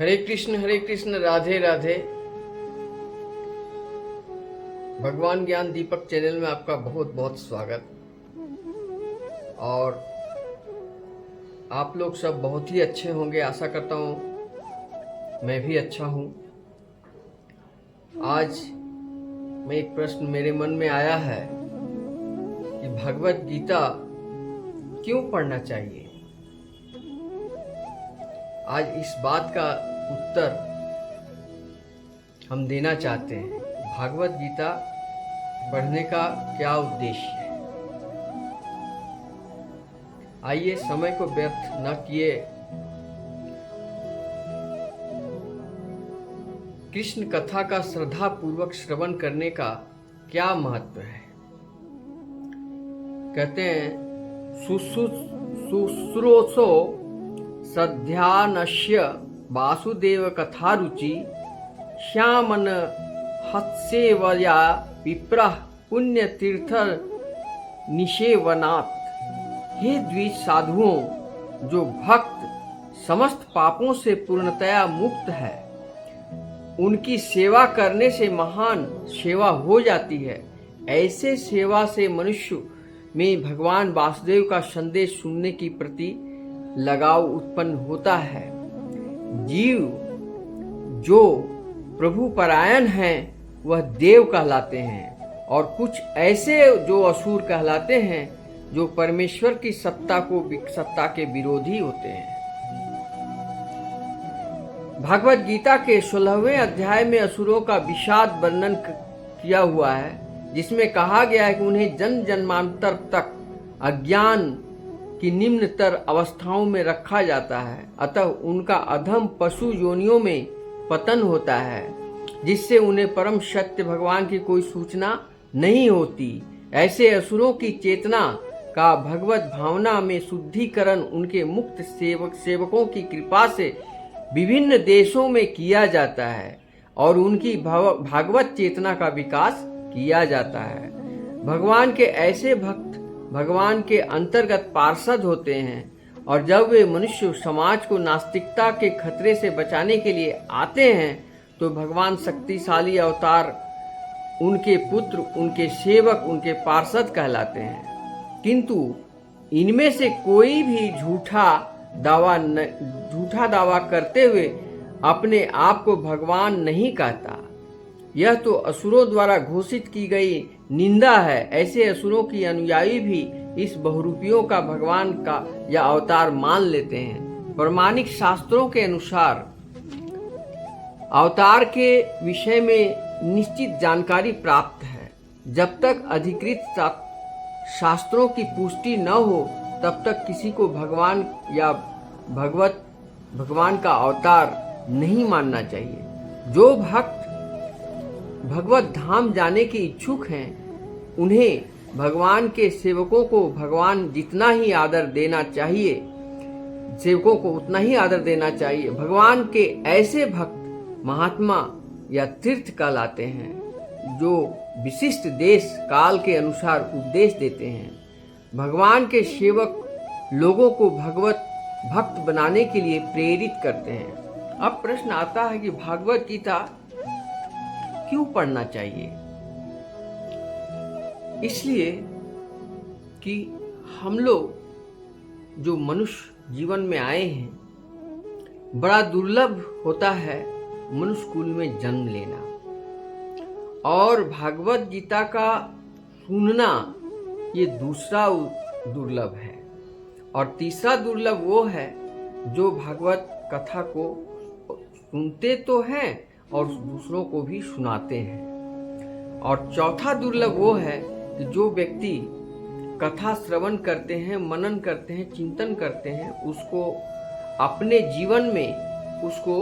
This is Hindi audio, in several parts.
हरे कृष्ण, राधे राधे। भगवान ज्ञान दीपक चैनल में आपका बहुत बहुत स्वागत। और आप लोग सब बहुत ही अच्छे होंगे, आशा करता हूँ मैं भी अच्छा हूँ। आज मैं एक प्रश्न मेरे मन में आया है कि भगवत गीता क्यों पढ़ना चाहिए। आज इस बात का उत्तर हम देना चाहते हैं। भागवत गीता पढ़ने का क्या उद्देश्य है। आइए समय को व्यर्थ न किए कृष्ण कथा का श्रद्धा पूर्वक श्रवण करने का क्या महत्व है। कहते हैं शुश्रूषो सध्यानस्य वासुदेव कथा रुचि श्यामन हत्सेवया विप्रः पुण्य तीर्थ निषेवनात्। हे द्विज साधुओं, जो भक्त समस्त पापों से पूर्णतया मुक्त है, उनकी सेवा करने से महान सेवा हो जाती है। ऐसे सेवा से मनुष्य में भगवान वासुदेव का संदेश सुनने की प्रति लगाव उत्पन्न होता है। जीव जो प्रभु परायण हैं वह देव कहलाते हैं, और कुछ ऐसे जो असुर कहलाते हैं जो परमेश्वर की सत्ता के विरोधी होते हैं। भगवत गीता के 16वें अध्याय में असुरों का विषाद वर्णन किया हुआ है, जिसमें कहा गया है कि उन्हें जन्म जन्मांतर तक अज्ञान की निम्नतर अवस्थाओं में रखा जाता है, अतः उनका अधम पशु योनियों में पतन होता है, जिससे उन्हें परम सत्य भगवान की कोई सूचना नहीं होती। ऐसे असुरों की चेतना का भगवत भावना में शुद्धिकरण उनके मुक्त सेवकों की कृपा से विभिन्न देशों में किया जाता है, और उनकी भागवत चेतना का विकास किया जाता है। भगवान के ऐसे भक्त भगवान के अंतर्गत पार्षद होते हैं, और जब वे मनुष्य समाज को नास्तिकता के खतरे से बचाने के लिए आते हैं तो भगवान शक्तिशाली अवतार उनके पुत्र, उनके सेवक, उनके पार्षद कहलाते हैं। किंतु इनमें से कोई भी झूठा दावा करते हुए अपने आप को भगवान नहीं कहता। यह तो असुरों द्वारा घोषित की गई निंदा है। ऐसे असुरों की अनुयायी भी इस बहुरूपियों का भगवान का या अवतार मान लेते हैं। प्रमाणिक शास्त्रों के अनुसार अवतार के विषय में निश्चित जानकारी प्राप्त है। जब तक अधिकृत शास्त्रों की पुष्टि न हो तब तक किसी को भगवान या भगवान का अवतार नहीं मानना चाहिए। जो भक्त भगवत धाम जाने के इच्छुक हैं, उन्हें भगवान के सेवकों को भगवान जितना ही आदर देना चाहिए, सेवकों को उतना ही आदर देना चाहिए। भगवान के ऐसे भक्त महात्मा या तीर्थ कहलाते हैं, जो विशिष्ट देश काल के अनुसार उपदेश देते हैं। भगवान के सेवक लोगों को भगवत भक्त बनाने के लिए प्रेरित करते हैं। अब प्रश्न आता है कि भागवत गीता क्यों पढ़ना चाहिए। इसलिए कि हम लोग जो मनुष्य जीवन में आए हैं, बड़ा दुर्लभ होता है मनुष्य कुल में जन्म लेना, और भागवत गीता का सुनना ये दूसरा दुर्लभ है। और तीसरा दुर्लभ वो है जो भागवत कथा को सुनते तो हैं और दूसरों को भी सुनाते हैं। और चौथा दुर्लभ वो है कि जो व्यक्ति कथा श्रवण करते हैं, मनन करते हैं, चिंतन करते हैं, उसको अपने जीवन में उसको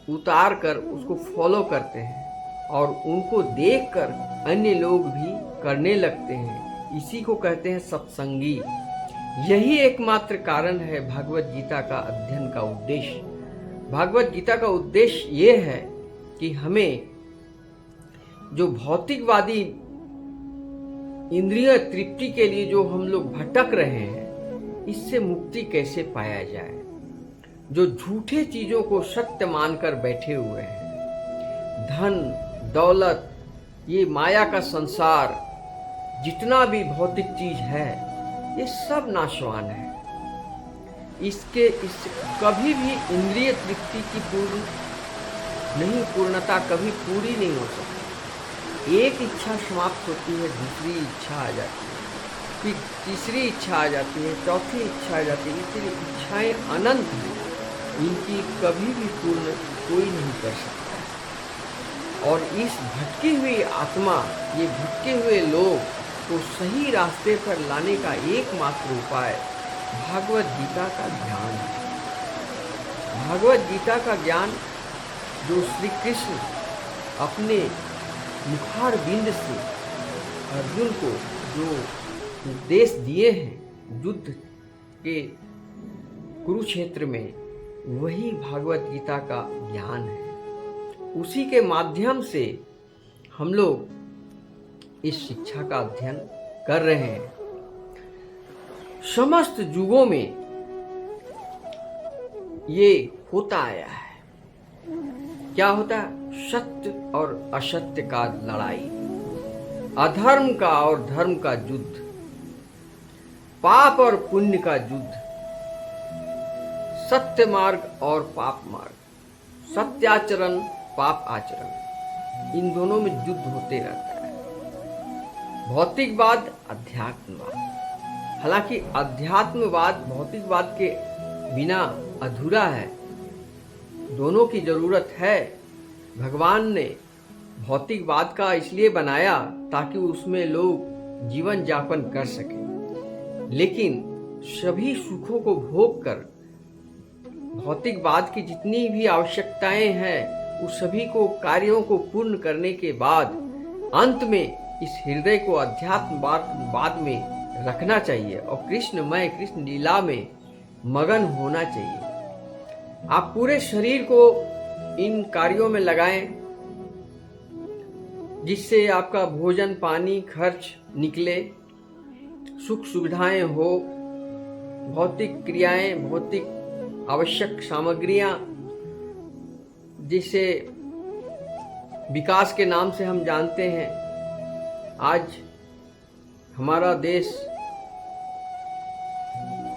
उतार कर उसको फॉलो करते हैं, और उनको देखकर अन्य लोग भी करने लगते हैं। इसी को कहते हैं सत्संगी। यही एकमात्र कारण है भगवत गीता का अध्ययन का उद्देश्य। भागवत गीता का उद्देश्य ये है कि हमें जो भौतिकवादी इंद्रिय तृप्ति के लिए जो हम लोग भटक रहे हैं, इससे मुक्ति कैसे पाया जाए। जो झूठे चीजों को सत्य मानकर बैठे हुए हैं। धन दौलत, ये माया का संसार, जितना भी भौतिक चीज है, ये सब नाशवान है। इस कभी भी इंद्रिय तृप्ति की पूर्णता कभी पूरी नहीं हो सकती। एक इच्छा समाप्त होती है, दूसरी इच्छा आ जाती है, फिर तीसरी इच्छा आ जाती है, चौथी इच्छा आ जाती है। इसलिए इच्छाएं अनंत हैं, इनकी कभी भी पूर्ण कोई नहीं कर सकता। और इस भटकी हुई आत्मा, ये भटके हुए लोग को सही रास्ते पर लाने का एकमात्र उपाय भागवत गीता का ज्ञान है। भागवत गीता का ज्ञान जो श्री कृष्ण अपने मुखार बिंद से अर्जुन को जो उपदेश दिए हैं युद्ध के कुरुक्षेत्र में, वही भागवत गीता का ज्ञान है। उसी के माध्यम से हम लोग इस शिक्षा का अध्ययन कर रहे हैं। समस्त युगों में ये होता आया है। क्या होता है? सत्य और असत्य का लड़ाई, अधर्म का और धर्म का युद्ध, पाप और पुण्य का युद्ध, सत्य मार्ग और पाप मार्ग, सत्याचरण पाप आचरण, इन दोनों में युद्ध होते रहता है। भौतिकवाद, अध्यात्मवाद। हालांकि अध्यात्मवाद भौतिकवाद के बिना अधूरा है, दोनों की जरूरत है। भगवान ने भौतिकवाद का इसलिए बनाया ताकि उसमें लोग जीवन यापन कर सकें, लेकिन सभी सुखों को भोग कर भौतिकवाद की जितनी भी आवश्यकताएं हैं, उस सभी को कार्यों को पूर्ण करने के बाद अंत में इस हृदय को अध्यात्मवाद में रखना चाहिए और कृष्णमय कृष्ण लीला में मगन होना चाहिए। आप पूरे शरीर को इन कार्यों में लगाएं, जिससे आपका भोजन पानी खर्च निकले, सुख सुविधाएं हो, भौतिक क्रियाएं, भौतिक आवश्यक सामग्रियां, जिसे विकास के नाम से हम जानते हैं। आज हमारा देश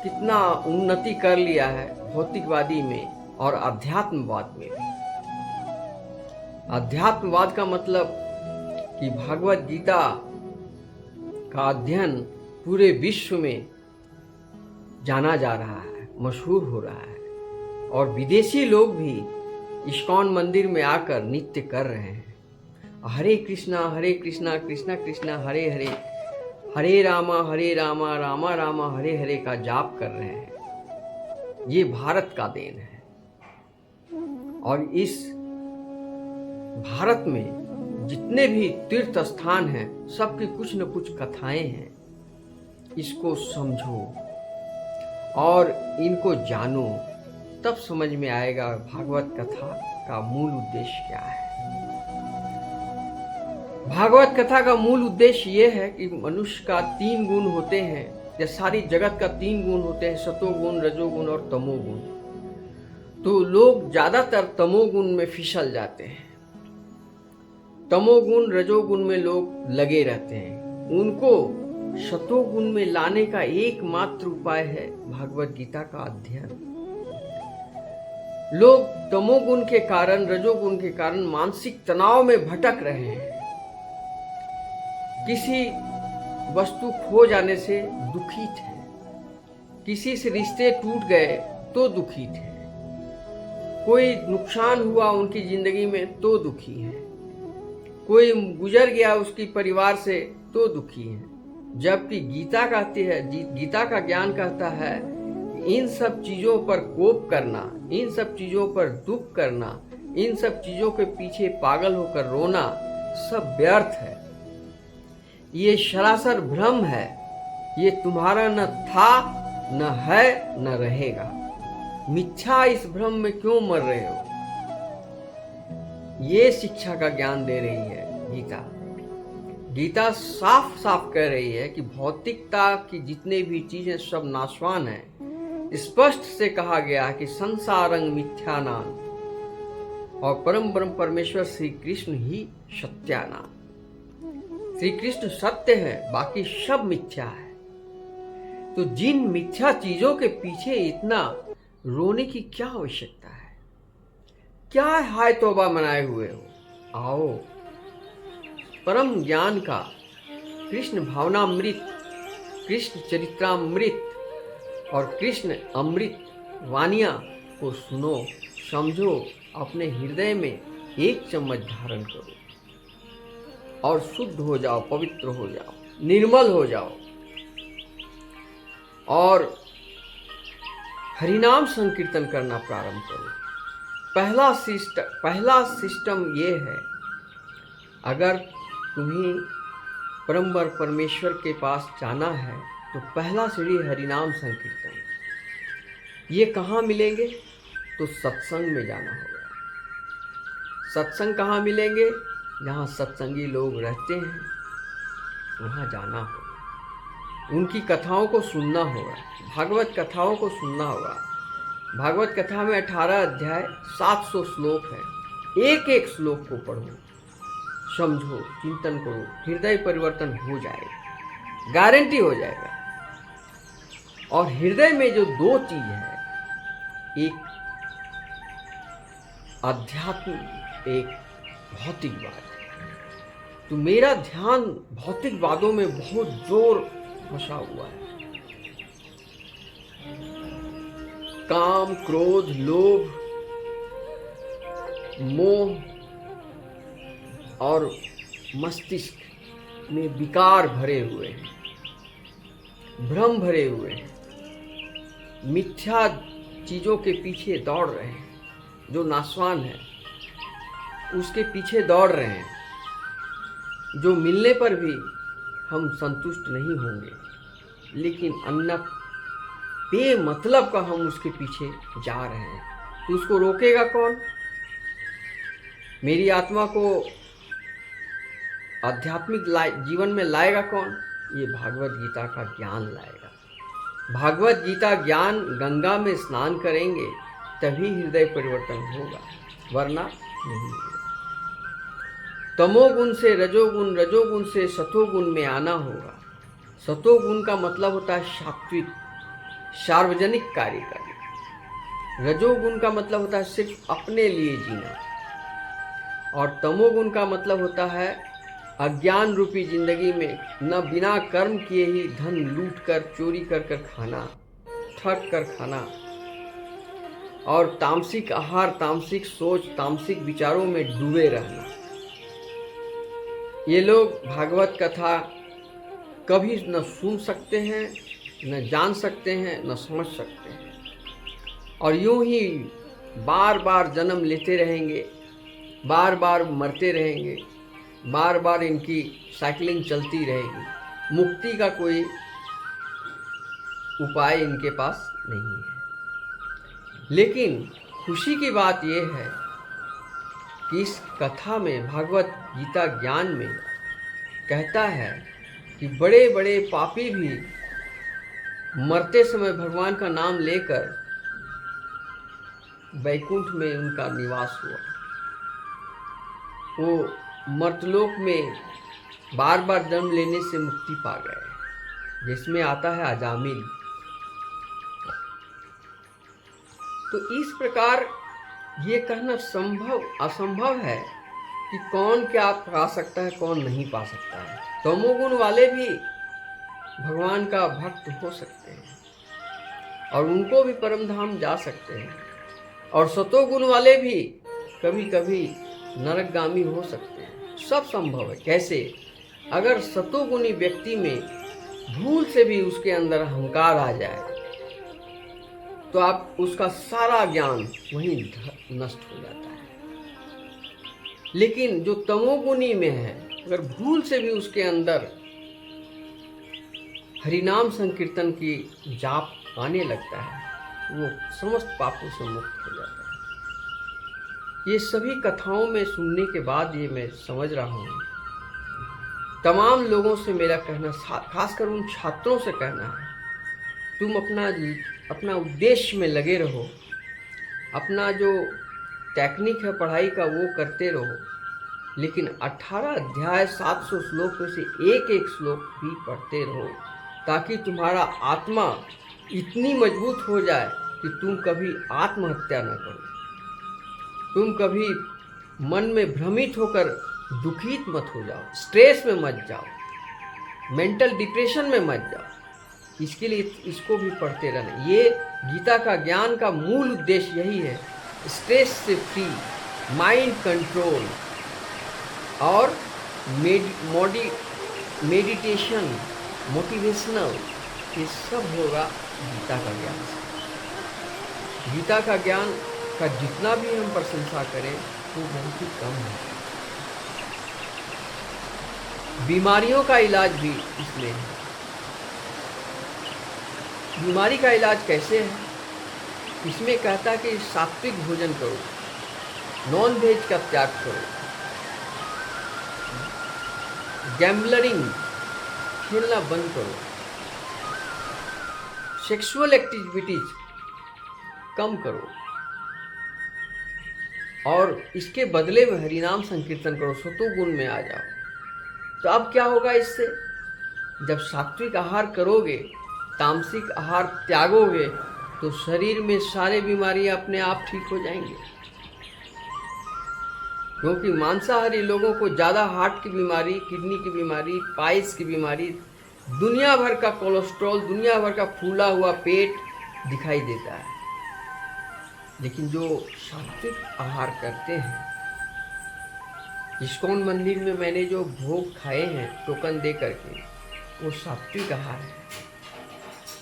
कितना उन्नति कर लिया है भौतिकवादी में और अध्यात्मवाद में भी। अध्यात्मवाद का मतलब कि भागवत गीता का अध्ययन पूरे विश्व में जाना जा रहा है, मशहूर हो रहा है, और विदेशी लोग भी इस्कॉन मंदिर में आकर नित्य कर रहे हैं। हरे कृष्णा कृष्णा कृष्णा हरे हरे, हरे रामा रामा रामा हरे हरे का जाप कर रहे हैं। ये भारत का देन है। और इस भारत में जितने भी तीर्थ स्थान हैं, सबकी कुछ न कुछ कथाएं हैं। इसको समझो और इनको जानो, तब समझ में आएगा भागवत कथा का मूल उद्देश्य क्या है। भागवत कथा का मूल उद्देश्य ये है कि मनुष्य का 3 गुण होते हैं, या सारी जगत का 3 गुण होते हैं, सतोगुण, रजोगुण और तमोगुण। तो लोग ज्यादातर तमोगुण में फिसल जाते हैं, तमोगुण रजोगुण में लोग लगे रहते हैं। उनको सतोगुण में लाने का एकमात्र उपाय है भागवत गीता का अध्ययन। लोग तमोगुण के कारण, रजोगुण के कारण मानसिक तनाव में भटक रहे हैं। किसी वस्तु खो जाने से दुखित है, किसी से रिश्ते टूट गए तो दुखित है, कोई नुकसान हुआ उनकी जिंदगी में तो दुखी है, कोई गुजर गया उसकी परिवार से तो दुखी है। जबकि गीता कहती है, गीता का ज्ञान कहता है, इन सब चीजों पर कोप करना, इन सब चीजों पर दुख करना, इन सब चीजों के पीछे पागल होकर रोना सब व्यर्थ है। ये सरासर भ्रम है, ये तुम्हारा न था, न है, न रहेगा। मिथ्या इस भ्रम में क्यों मर रहे हो? ये शिक्षा का ज्ञान दे रही है गीता। गीता साफ साफ कह रही है कि भौतिकता की जितने भी चीजें सब नाशवान हैं, स्पष्ट से कहा गया कि संसारंग मिथ्यानाम और परम ब्रह्म परमेश्वर श्री कृष्ण ही सत्यानाम। श्री कृष्ण सत्य है, बाकी सब मिथ्या है। तो जिन मिथ्या चीजों के पीछे इतना रोने की क्या आवश्यकता है? क्या हाय तौबा मनाए हुए हो? आओ परम ज्ञान का कृष्ण भावनामृत, कृष्ण चरित्रामृत और कृष्ण अमृत वानियां को सुनो, समझो, अपने हृदय में एक चम्मच धारण करो और शुद्ध हो जाओ, पवित्र हो जाओ, निर्मल हो जाओ और हरिनाम संकीर्तन करना प्रारंभ करो। पहला सिस्टम ये है, अगर तुम्हें परमवर परमेश्वर के पास जाना है तो पहला सीढ़ी हरिनाम संकीर्तन। ये कहाँ मिलेंगे? तो सत्संग में जाना होगा। सत्संग कहाँ मिलेंगे? जहाँ सत्संगी लोग रहते हैं वहाँ जाना होगा, उनकी कथाओं को सुनना होगा, भागवत कथाओं को सुनना होगा। भागवत कथा में 18 अध्याय 700 श्लोक है। एक एक श्लोक को पढ़ो, समझो, चिंतन करो, हृदय परिवर्तन हो जाएगा, गारंटी हो जाएगा। और हृदय में जो दो चीज है, एक अध्यात्म, एक भौतिकवाद। तो मेरा ध्यान भौतिकवादों में बहुत जोर फंसा हुआ है। काम, क्रोध, लोभ, मोह और मस्तिष्क में विकार भरे हुए हैं, भ्रम भरे हुए हैं, मिथ्या चीजों के पीछे दौड़ रहे हैं। जो नाशवान है उसके पीछे दौड़ रहे हैं, जो मिलने पर भी हम संतुष्ट नहीं होंगे, लेकिन अन्य बेमतलब का हम उसके पीछे जा रहे हैं। तो उसको रोकेगा कौन? मेरी आत्मा को आध्यात्मिक जीवन में लाएगा कौन? ये भागवत गीता का ज्ञान लाएगा। भागवत गीता ज्ञान, गंगा में स्नान करेंगे तभी हृदय परिवर्तन होगा, वरना नहीं होगा। तमोगुण से रजोगुण, रजोगुण से सतोगुण में आना होगा। सतोगुण का मतलब होता है सात्विक, सार्वजनिक कार्य करना। रजोगुण का मतलब होता है सिर्फ अपने लिए जीना। और तमोगुण का मतलब होता है अज्ञान रूपी जिंदगी में न बिना कर्म किए ही धन लूट कर, चोरी कर कर खाना, ठग कर खाना और तामसिक आहार, तामसिक सोच, तामसिक विचारों में डूबे रहना। ये लोग भागवत कथा कभी न सुन सकते हैं, न जान सकते हैं, न समझ सकते हैं, और यूं ही बार बार जन्म लेते रहेंगे, बार बार मरते रहेंगे, बार बार इनकी साइकिलिंग चलती रहेगी। मुक्ति का कोई उपाय इनके पास नहीं है। लेकिन खुशी की बात यह है कि इस कथा में, भागवत गीता ज्ञान में कहता है कि बड़े बड़े पापी भी मरते समय भगवान का नाम लेकर वैकुंठ में उनका निवास हुआ। वो मर्तलोक में बार बार जन्म लेने से मुक्ति पा गए, जिसमें आता है अजामिल। तो इस प्रकार ये कहना असंभव है कि कौन क्या पा सकता है, कौन नहीं पा सकता है। तमोगुण वाले भी भगवान का भक्त हो सकते हैं और उनको भी परम धाम जा सकते हैं, और सतोगुण वाले भी कभी कभी नरकगामी हो सकते हैं। सब संभव है। कैसे? अगर सतोगुणी व्यक्ति में भूल से भी उसके अंदर अहंकार आ जाए तो आप उसका सारा ज्ञान वहीं नष्ट हो जाता है। लेकिन जो तमोगुणी में है, अगर भूल से भी उसके अंदर हरिनाम संकीर्तन की जाप आने लगता है, वो समस्त पापों से मुक्त हो जाता है। ये सभी कथाओं में सुनने के बाद ये मैं समझ रहा हूँ, तमाम लोगों से मेरा कहना, खासकर उन छात्रों से कहना है, तुम अपना अपना उद्देश्य में लगे रहो, अपना जो टेक्निक है पढ़ाई का वो करते रहो, लेकिन 18 अध्याय 700 श्लोक में से एक एक श्लोक भी पढ़ते रहो, ताकि तुम्हारा आत्मा इतनी मजबूत हो जाए कि तुम कभी आत्महत्या न करो, तुम कभी मन में भ्रमित होकर दुखित मत हो जाओ, स्ट्रेस में मत जाओ, मेंटल डिप्रेशन में मत जाओ। इसके लिए इसको भी पढ़ते रहना। ये गीता का ज्ञान का मूल उद्देश्य यही है, स्ट्रेस से फ्री, माइंड कंट्रोल और मेडिटेशन, मोटिवेशनल, ये सब होगा गीता का ज्ञान से। गीता का ज्ञान का जितना भी हम प्रशंसा करें वो बहुत ही कम है। बीमारियों का इलाज भी इसमें है। बीमारी का इलाज कैसे है? इसमें कहता है कि सात्विक भोजन करो, नॉन वेज का त्याग करो, गैम्बलरिंग खेलना बंद करो, सेक्सुअल एक्टिविटीज कम करो और इसके बदले में हरिनाम संकीर्तन करो, सतोगुण में आ जाओ। तो अब क्या होगा इससे? जब सात्विक आहार करोगे, तामसिक आहार त्यागोगे, तो शरीर में सारे बीमारियां अपने आप ठीक हो जाएंगे। क्योंकि मांसाहारी लोगों को ज़्यादा हार्ट की बीमारी, किडनी की बीमारी, पाइल्स की बीमारी, दुनिया भर का कोलेस्ट्रॉल, दुनिया भर का फूला हुआ पेट दिखाई देता है। लेकिन जो सात्विक आहार करते हैं, इस्कॉन मंदिर में मैंने जो भोग खाए हैं टोकन दे करके, वो सात्विक आहार है।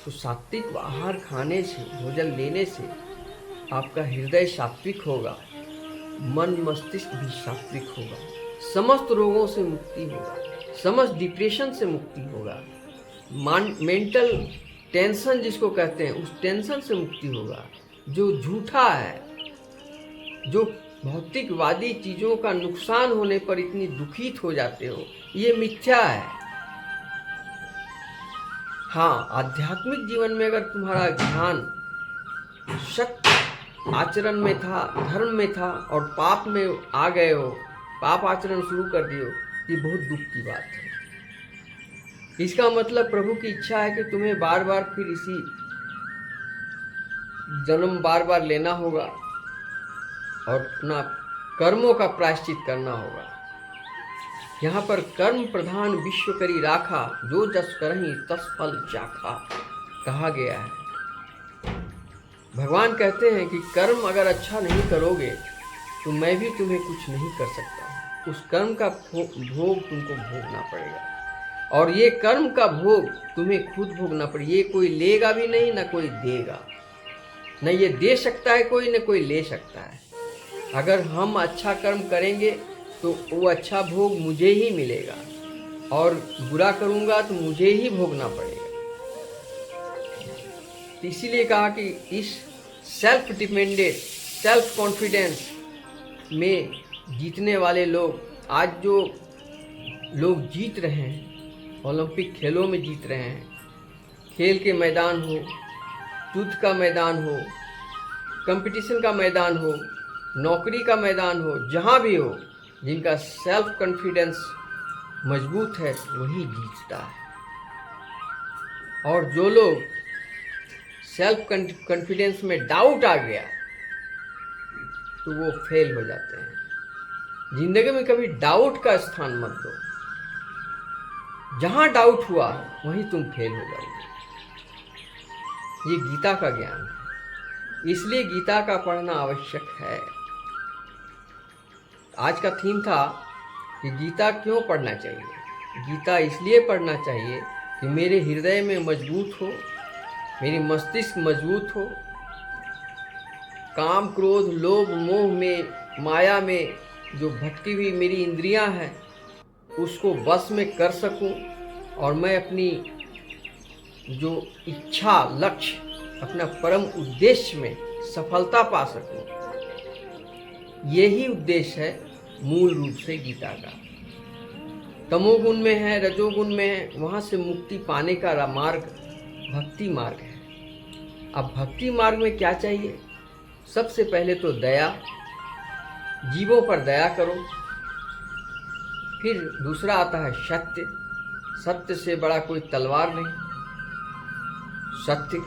तो सात्विक आहार खाने से, भोजन लेने से आपका हृदय सात्विक होगा, मन मस्तिष्क भी सात्विक होगा, समस्त रोगों से मुक्ति होगा, समस्त डिप्रेशन से मुक्ति होगा, मेंटल टेंशन जिसको कहते हैं उस टेंशन से मुक्ति होगा। जो झूठा है, जो भौतिकवादी चीज़ों का नुकसान होने पर इतनी दुखित हो जाते हो, ये मिथ्या है। हाँ, आध्यात्मिक जीवन में अगर तुम्हारा ध्यान सत्य आचरण में था, धर्म में था और पाप में आ गए हो, पाप आचरण शुरू कर दिए हो, ये बहुत दुख की बात है। इसका मतलब प्रभु की इच्छा है कि तुम्हें बार बार फिर इसी जन्म बार बार लेना होगा और अपना कर्मों का प्रायश्चित करना होगा। यहाँ पर कर्म प्रधान विश्व करी राखा, जो जस करही तस फल चाखा कहा गया है। भगवान कहते हैं कि कर्म अगर अच्छा नहीं करोगे तो मैं भी तुम्हें कुछ नहीं कर सकता। उस कर्म का भोग तुमको भोगना पड़ेगा और ये कर्म का भोग तुम्हें खुद भोगना पड़ेगा। ये कोई लेगा भी नहीं, ना कोई देगा, न ये दे सकता है कोई, न कोई ले सकता है। अगर हम अच्छा कर्म करेंगे तो वो अच्छा भोग मुझे ही मिलेगा और बुरा करूँगा तो मुझे ही भोगना पड़ेगा। इसीलिए कहा कि इस सेल्फ डिपेंडेंट, सेल्फ कॉन्फिडेंस में जीतने वाले लोग, आज जो लोग जीत रहे हैं, ओलंपिक खेलों में जीत रहे हैं, खेल के मैदान हो, युद्ध का मैदान हो, कंपटीशन का मैदान हो, नौकरी का मैदान हो, जहाँ भी हो, जिनका सेल्फ कॉन्फिडेंस मजबूत है वही जीतता है। और जो लोग सेल्फ कॉन्फिडेंस में डाउट आ गया तो वो फेल हो जाते हैं। जिंदगी में कभी डाउट का स्थान मत दो। जहां डाउट हुआ वहीं तुम फेल हो जाओगे। ये गीता का ज्ञान है, इसलिए गीता का पढ़ना आवश्यक है। आज का थीम था कि गीता क्यों पढ़ना चाहिए। गीता इसलिए पढ़ना चाहिए कि मेरे हृदय में मजबूत हो, मेरी मस्तिष्क मजबूत हो, काम क्रोध लोभ मोह में, माया में जो भटकी हुई मेरी इंद्रियां हैं उसको बस में कर सकूं और मैं अपनी जो इच्छा, लक्ष्य, अपना परम उद्देश्य में सफलता पा सकूं। यही उद्देश्य है मूल रूप से गीता का। तमोगुण में है, रजोगुण में है, वहाँ से मुक्ति पाने का मार्ग भक्ति मार्ग है। अब भक्ति मार्ग में क्या चाहिए? सबसे पहले तो दया, जीवों पर दया करो। फिर दूसरा आता है सत्य, सत्य से बड़ा कोई तलवार नहीं, सत्य।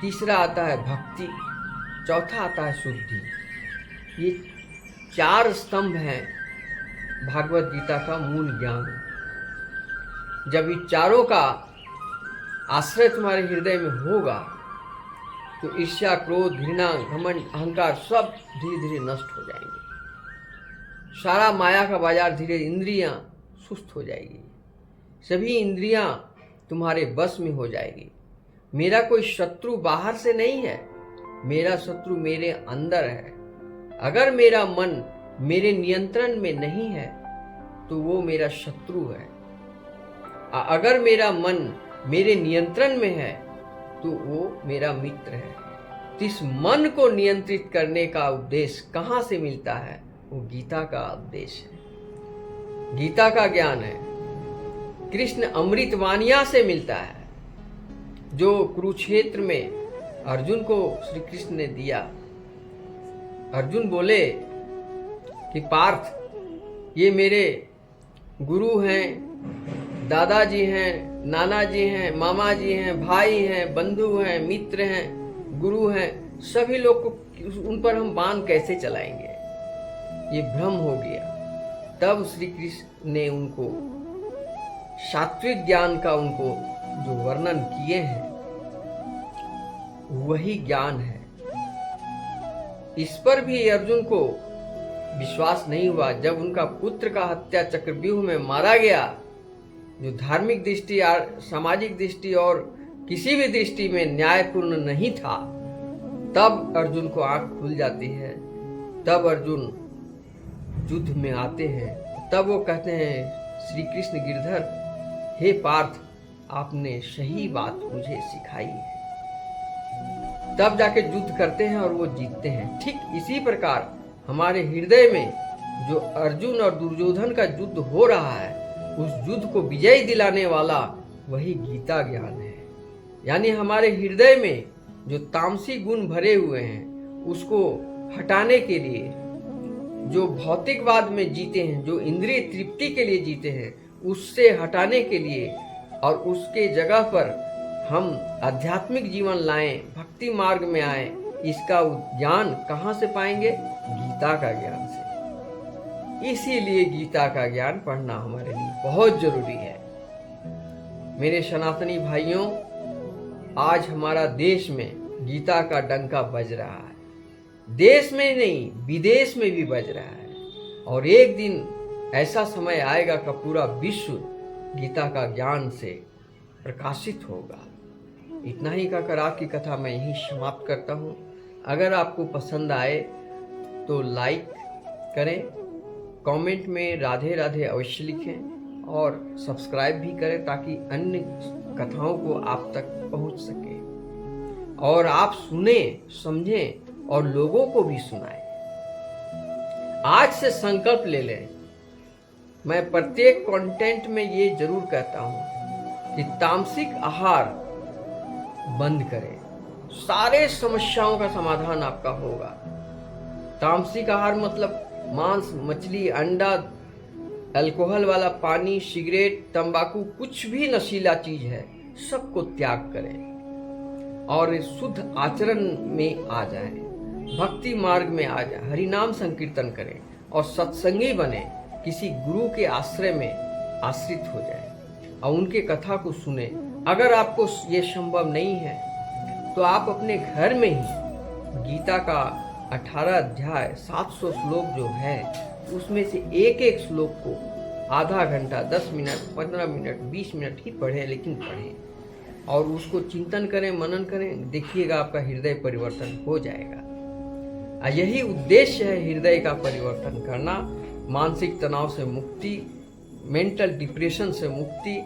तीसरा आता है भक्ति, चौथा आता है शुद्धि। ये 4 स्तंभ हैं भागवत गीता का मूल ज्ञान। जब इन चारों का आश्रय तुम्हारे हृदय में होगा तो ईर्ष्या, क्रोध, घृणा, घमंड, अहंकार सब धीरे धीरे नष्ट हो जाएंगे। सारा माया का बाजार धीरे, इंद्रियां सुस्त हो जाएगी, सभी इंद्रियां तुम्हारे बस में हो जाएगी। मेरा कोई शत्रु बाहर से नहीं है, मेरा शत्रु मेरे अंदर है। अगर मेरा मन मेरे नियंत्रण में नहीं है तो वो मेरा शत्रु है। अगर मेरा मन मेरे नियंत्रण में है तो वो मेरा मित्र है। तो इस मन को नियंत्रित करने का उपदेश कहाँ से मिलता है? वो गीता का उपदेश है, गीता का ज्ञान है। कृष्ण अमृत वानिया से मिलता है, जो कुरुक्षेत्र में अर्जुन को श्री कृष्ण ने दिया। अर्जुन बोले कि पार्थ, ये मेरे गुरु हैं, दादाजी हैं, नाना जी हैं, मामा जी हैं, भाई हैं, बंधु हैं, मित्र हैं, गुरु हैं, सभी लोग को उन पर हम बाण कैसे चलाएंगे? ये भ्रम हो गया। तब श्री कृष्ण ने उनको सात्विक ज्ञान का उनको जो वर्णन किए हैं वही ज्ञान है। इस पर भी अर्जुन को विश्वास नहीं हुआ। जब उनका पुत्र का हत्या चक्रव्यूह में मारा गया, जो धार्मिक दृष्टि, सामाजिक दृष्टि और किसी भी दृष्टि में न्यायपूर्ण नहीं था, तब अर्जुन को आंख खुल जाती है। तब अर्जुन युद्ध में आते हैं। तब वो कहते हैं, श्री कृष्ण गिरधर, हे पार्थ, आपने सही बात मुझे सिखाई है। तब जाके युद्ध करते हैं और वो जीतते हैं। ठीक इसी प्रकार हमारे हृदय में जो अर्जुन और दुर्योधन का युद्ध हो रहा है, उस युद्ध को विजय दिलाने वाला वही गीता ज्ञान है। यानी हमारे हृदय में जो तामसी गुण भरे हुए हैं उसको हटाने के लिए, जो भौतिकवाद में जीते हैं, जो इंद्रिय तृप्ति के लिए जीते हैं, उससे हटाने के लिए और उसके जगह पर हम आध्यात्मिक जीवन लाएं, भक्ति मार्ग में आएं, इसका ज्ञान कहाँ से पाएंगे? गीता का ज्ञान से। इसीलिए गीता का ज्ञान पढ़ना हमारे लिए बहुत जरूरी है। मेरे सनातनी भाइयों, आज हमारा देश में गीता का डंका बज रहा है। देश में नहीं, विदेश में भी बज रहा है। और एक दिन ऐसा समय आएगा कि पूरा विश्व गीता का ज्ञान से प्रकाशित होगा। इतना ही कहकर आपकी कथा मैं यहीं समाप्त करता हूँ। अगर आपको पसंद आए तो लाइक करें, कमेंट में राधे राधे अवश्य लिखें और सब्सक्राइब भी करें ताकि अन्य कथाओं को आप तक पहुंच सके और आप सुने, समझें और लोगों को भी सुनाएं। आज से संकल्प ले लें। मैं प्रत्येक कंटेंट में ये जरूर कहता हूं कि तामसिक आहार बंद करें, सारे समस्याओं का समाधान आपका होगा। तामसिक आहार मतलब मांस, मछली, अंडा, अल्कोहल वाला पानी, सिगरेट, तंबाकू, कुछ भी नशीला चीज है, सबको त्याग करें और शुद्ध आचरण में आ जाएं, भक्ति मार्ग में आ जाएं, हरि नाम संकीर्तन करें और सत्संगी बने, किसी गुरु के आश्रय में आश्रित हो जाएं और उनके कथा को सुने। अगर आपको ये संभव नहीं है तो आप अपने घर में ही गीता का 18 अध्याय 700 श्लोक जो है उसमें से एक एक श्लोक को आधा घंटा, 10 मिनट, 15 मिनट, 20 मिनट ही पढ़ें, लेकिन पढ़ें और उसको चिंतन करें, मनन करें। देखिएगा आपका हृदय परिवर्तन हो जाएगा। यही उद्देश्य है हृदय का परिवर्तन करना, मानसिक तनाव से मुक्ति, मेंटल डिप्रेशन से मुक्ति,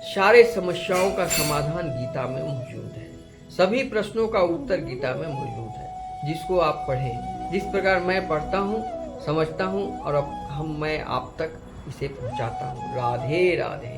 सारे समस्याओं का समाधान गीता में मौजूद है। सभी प्रश्नों का उत्तर गीता में मौजूद है, जिसको आप पढ़ें। जिस प्रकार मैं पढ़ता हूँ, समझता हूँ और अब मैं आप तक इसे पहुँचाता हूँ। राधे राधे।